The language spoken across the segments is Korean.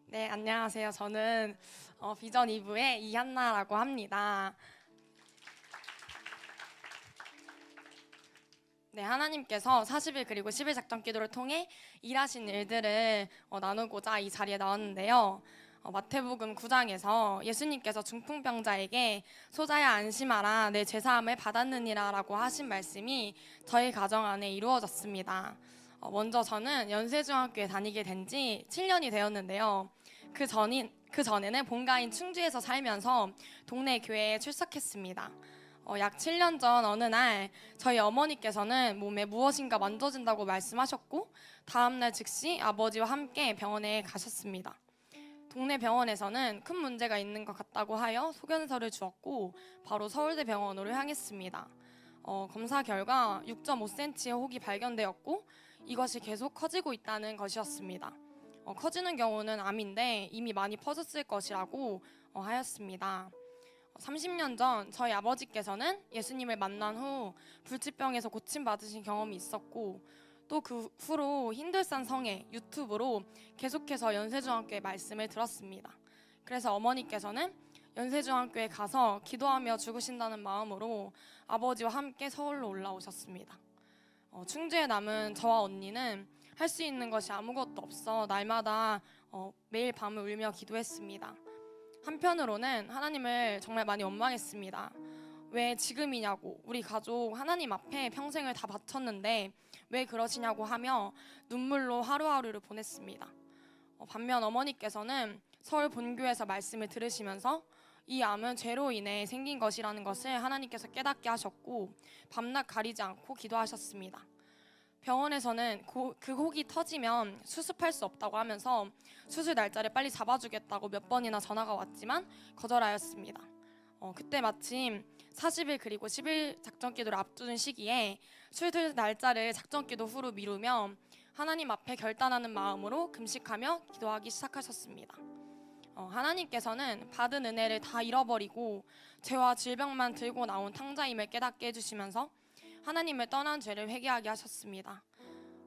네, 안녕하세요. 저는 비전 2부의 이한나라고 합니다. 네, 하나님께서 40일 그리고 10일 작전 기도를 통해 일하신 일들을 나누고자 이 자리에 나왔는데요. 마태복음 9장에서 예수님께서 중풍병자에게 소자야 안심하라 내 죄사함을 받았느니라 라고 하신 말씀이 저희 가정 안에 이루어졌습니다. 먼저 저는 연세중학교에 다니게 된 지 7년이 되었는데요. 그 전에는 본가인 충주에서 살면서 동네 교회에 출석했습니다. 약 7년 전 어느 날 저희 어머니께서는 몸에 무엇인가 만져진다고 말씀하셨고 다음날 즉시 아버지와 함께 병원에 가셨습니다. 동네 병원에서는 큰 문제가 있는 것 같다고 하여 소견서를 주었고 바로 서울대병원으로 향했습니다. 검사 결과 6.5cm의 혹이 발견되었고 이것이 계속 커지고 있다는 것이었습니다. 커지는 경우는 암인데 이미 많이 퍼졌을 것이라고 하였습니다. 30년 전 저희 아버지께서는 예수님을 만난 후 불치병에서 고침받으신 경험이 있었고 또 그 후로 힌들산 성에 유튜브로 계속해서 연세중학교의 말씀을 들었습니다. 그래서 어머니께서는 연세중학교에 가서 기도하며 죽으신다는 마음으로 아버지와 함께 서울로 올라오셨습니다. 충주에 남은 저와 언니는 할 수 있는 것이 아무것도 없어 날마다 매일 밤을 울며 기도했습니다. 한편으로는 하나님을 정말 많이 원망했습니다. 왜 지금이냐고, 우리 가족 하나님 앞에 평생을 다 바쳤는데 왜 그러시냐고 하며 눈물로 하루하루를 보냈습니다. 반면 어머니께서는 서울 본교에서 말씀을 들으시면서 이 암은 죄로 인해 생긴 것이라는 것을 하나님께서 깨닫게 하셨고 밤낮 가리지 않고 기도하셨습니다. 병원에서는 그 혹이 터지면 수습할 수 없다고 하면서 수술 날짜를 빨리 잡아주겠다고 몇 번이나 전화가 왔지만 거절하였습니다. 그때 마침 40일 그리고 10일 작전기도를 앞두는 시기에 수술 날짜를 작전기도 후로 미루며 하나님 앞에 결단하는 마음으로 금식하며 기도하기 시작하셨습니다. 하나님께서는 받은 은혜를 다 잃어버리고 죄와 질병만 들고 나온 탕자임을 깨닫게 해주시면서 하나님을 떠난 죄를 회개하게 하셨습니다.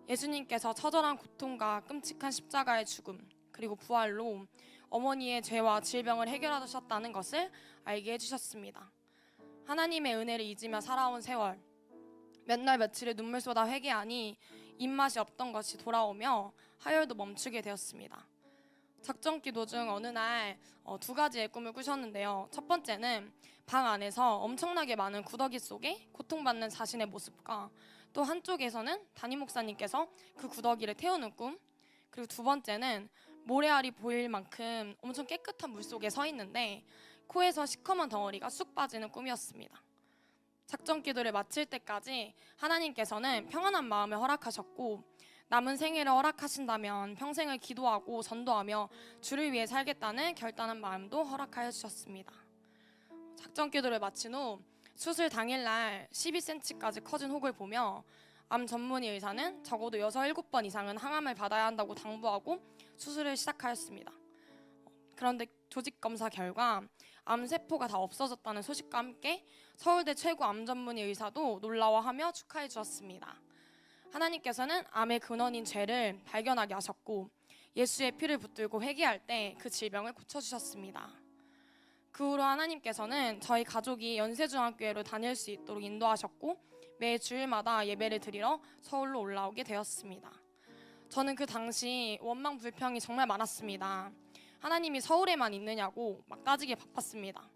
예수님께서 처절한 고통과 끔찍한 십자가의 죽음 그리고 부활로 어머니의 죄와 질병을 해결하셨다는 것을 알게 해주셨습니다. 하나님의 은혜를 잊으며 살아온 세월, 몇 날 며칠을 눈물 쏟아 회개하니 입맛이 없던 것이 돌아오며 하혈도 멈추게 되었습니다. 작전기도 중 어느 날 두 가지의 꿈을 꾸셨는데요. 첫 번째는 방 안에서 엄청나게 많은 구더기 속에 고통받는 자신의 모습과 또 한쪽에서는 담임 목사님께서 그 구더기를 태우는 꿈, 그리고 두 번째는 모래알이 보일 만큼 엄청 깨끗한 물 속에 서 있는데 코에서 시커먼 덩어리가 쑥 빠지는 꿈이었습니다. 작전기도를 마칠 때까지 하나님께서는 평안한 마음을 허락하셨고 남은 생애를 허락하신다면 평생을 기도하고 전도하며 주를 위해 살겠다는 결단한 마음도 허락하여 주셨습니다. 작전기도를 마친 후 수술 당일날 12cm까지 커진 혹을 보며 암 전문의 의사는 적어도 6, 7번 이상은 항암을 받아야 한다고 당부하고 수술을 시작하였습니다. 그런데 조직 검사 결과 암세포가 다 없어졌다는 소식과 함께 서울대 최고 암 전문의 의사도 놀라워하며 축하해 주었습니다. 하나님께서는 암의 근원인 죄를 발견하게 하셨고 예수의 피를 붙들고 회개할 때 그 질병을 고쳐주셨습니다. 그 후로 하나님께서는 저희 가족이 연세중학교로 다닐 수 있도록 인도하셨고 매 주일마다 예배를 드리러 서울로 올라오게 되었습니다. 저는 그 당시 원망 불평이 정말 많았습니다. 하나님이 서울에만 있느냐고 막 따지게 바빴습니다.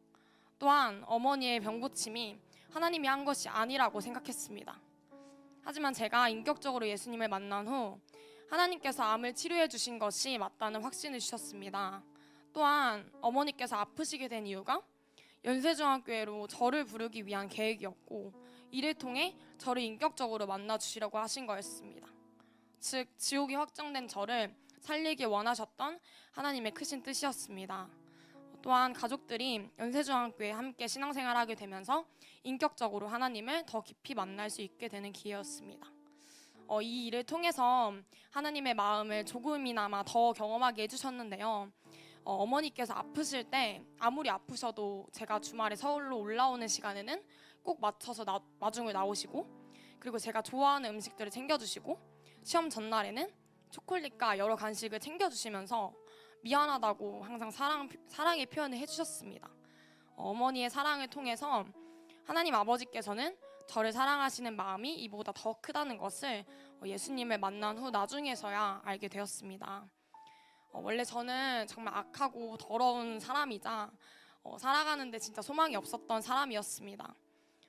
또한 어머니의 병고침이 하나님이 한 것이 아니라고 생각했습니다. 하지만 제가 인격적으로 예수님을 만난 후 하나님께서 암을 치료해 주신 것이 맞다는 확신을 주셨습니다. 또한 어머니께서 아프시게 된 이유가 연세중학교로 저를 부르기 위한 계획이었고 이를 통해 저를 인격적으로 만나 주시려고 하신 거였습니다. 즉 지옥이 확정된 저를 살리기 원하셨던 하나님의 크신 뜻이었습니다. 또한 가족들이 연세중학교에 함께 신앙생활하게 되면서 인격적으로 하나님을 더 깊이 만날 수 있게 되는 기회였습니다. 이 일을 통해서 하나님의 마음을 조금이나마 더 경험하게 해주셨는데요. 어머니께서 아프실 때 아무리 아프셔도 제가 주말에 서울로 올라오는 시간에는 꼭 맞춰서 마중을 나오시고 그리고 제가 좋아하는 음식들을 챙겨주시고 시험 전날에는 초콜릿과 여러 간식을 챙겨주시면서 미안하다고 항상 사랑의 표현을 해주셨습니다. 어머니의 사랑을 통해서 하나님 아버지께서는 저를 사랑하시는 마음이 이보다 더 크다는 것을 예수님을 만난 후 나중에서야 알게 되었습니다. 원래 저는 정말 악하고 더러운 사람이자 살아가는데 진짜 소망이 없었던 사람이었습니다.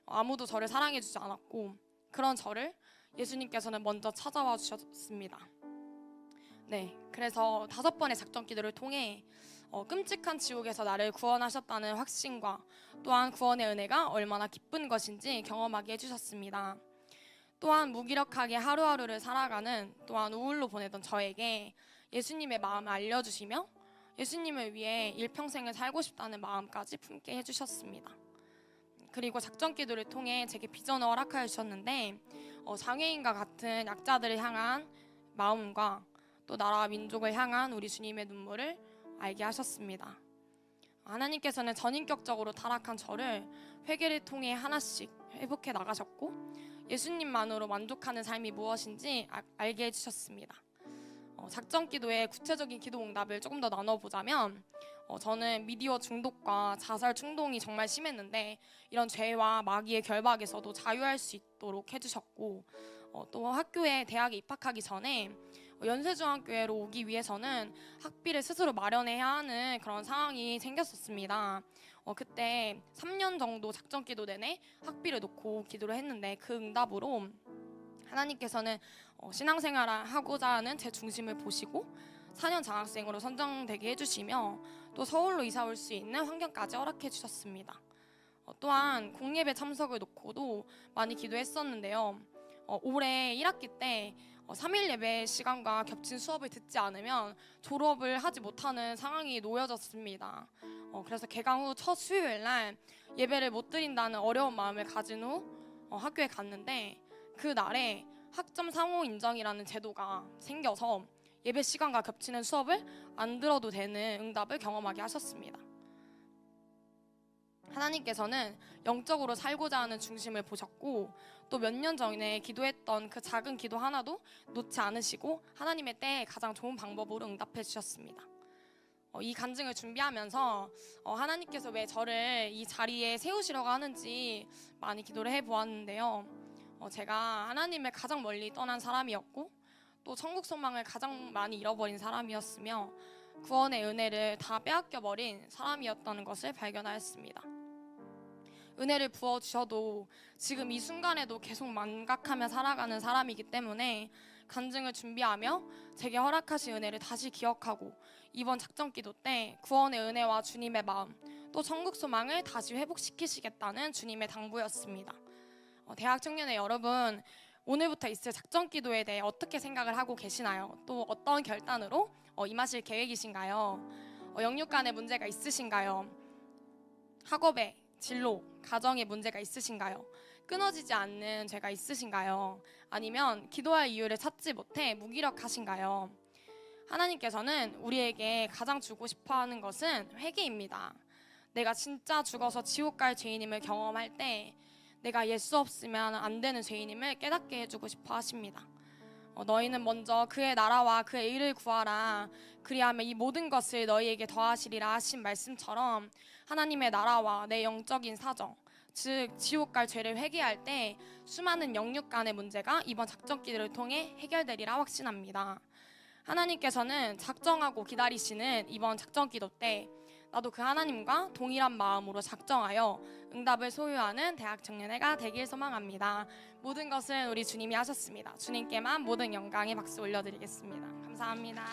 아무도 저를 사랑해주지 않았고 그런 저를 예수님께서는 먼저 찾아와 주셨습니다. 네, 그래서 5번의 작전 기도를 통해 끔찍한 지옥에서 나를 구원하셨다는 확신과 또한 구원의 은혜가 얼마나 기쁜 것인지 경험하게 해주셨습니다. 또한 무기력하게 하루하루를 살아가는 또한 우울로 보내던 저에게 예수님의 마음을 알려주시며 예수님을 위해 일평생을 살고 싶다는 마음까지 품게 해주셨습니다. 그리고 작전 기도를 통해 제게 비전을 허락하여 주셨는데 장애인과 같은 약자들을 향한 마음과 또 나라와 민족을 향한 우리 주님의 눈물을 알게 하셨습니다. 하나님께서는 전인격적으로 타락한 저를 회개를 통해 하나씩 회복해 나가셨고 예수님만으로 만족하는 삶이 무엇인지 알게 해주셨습니다. 작전 기도의 구체적인 기도 응답을 조금 더 나눠보자면 저는 미디어 중독과 자살 충동이 정말 심했는데 이런 죄와 마귀의 결박에서도 자유할 수 있도록 해주셨고 또 학교에 대학에 입학하기 전에 연세중학교로 오기 위해서는 학비를 스스로 마련해야 하는 그런 상황이 생겼었습니다. 그때 3년 정도 작전 기도 내내 학비를 놓고 기도를 했는데 그 응답으로 하나님께서는 신앙생활을 하고자 하는 제 중심을 보시고 4년 장학생으로 선정되게 해주시며 또 서울로 이사 올 수 있는 환경까지 허락해 주셨습니다. 또한 공예배 참석을 놓고도 많이 기도했었는데요. 올해 1학기 때 3일 예배 시간과 겹친 수업을 듣지 않으면 졸업을 하지 못하는 상황이 놓여졌습니다. 그래서 개강 후 첫 수요일 날 예배를 못 드린다는 어려운 마음을 가진 후 학교에 갔는데 그 날에 학점 상호 인정이라는 제도가 생겨서 예배 시간과 겹치는 수업을 안 들어도 되는 응답을 경험하게 하셨습니다. 하나님께서는 영적으로 살고자 하는 중심을 보셨고 또 몇 년 전에 기도했던 그 작은 기도 하나도 놓지 않으시고 하나님의 때에 가장 좋은 방법으로 응답해 주셨습니다. 이 간증을 준비하면서 하나님께서 왜 저를 이 자리에 세우시려고 하는지 많이 기도를 해보았는데요. 제가 하나님을 가장 멀리 떠난 사람이었고 또 천국 소망을 가장 많이 잃어버린 사람이었으며 구원의 은혜를 다 빼앗겨버린 사람이었다는 것을 발견하였습니다. 은혜를 부어주셔도 지금 이 순간에도 계속 망각하며 살아가는 사람이기 때문에 간증을 준비하며 제게 허락하신 은혜를 다시 기억하고 이번 작전 기도 때 구원의 은혜와 주님의 마음 또 천국 소망을 다시 회복시키시겠다는 주님의 당부였습니다. 대학 청년의 여러분, 오늘부터 있을 작전 기도에 대해 어떻게 생각을 하고 계시나요? 또 어떤 결단으로 임하실 계획이신가요? 영육 간에 문제가 있으신가요? 학업에, 진로, 가정에 문제가 있으신가요? 끊어지지 않는 죄가 있으신가요? 아니면 기도할 이유를 찾지 못해 무기력하신가요? 하나님께서는 우리에게 가장 주고 싶어하는 것은 회개입니다. 내가 진짜 죽어서 지옥 갈 죄인임을 경험할 때 내가 예수 없으면 안 되는 죄인임을 깨닫게 해주고 싶어 하십니다. 너희는 먼저 그의 나라와 그의 의를 구하라. 그리하면 이 모든 것을 너희에게 더하시리라 하신 말씀처럼 하나님의 나라와 내 영적인 사정, 즉 지옥 갈 죄를 회개할 때 수많은 영육 간의 문제가 이번 작전 기도를 통해 해결되리라 확신합니다. 하나님께서는 작정하고 기다리시는 이번 작전 기도 때 나도 그 하나님과 동일한 마음으로 작정하여 응답을 소유하는 대학 청년회가 되길 소망합니다. 모든 것은 우리 주님이 하셨습니다. 주님께만 모든 영광의 박수 올려드리겠습니다. 감사합니다.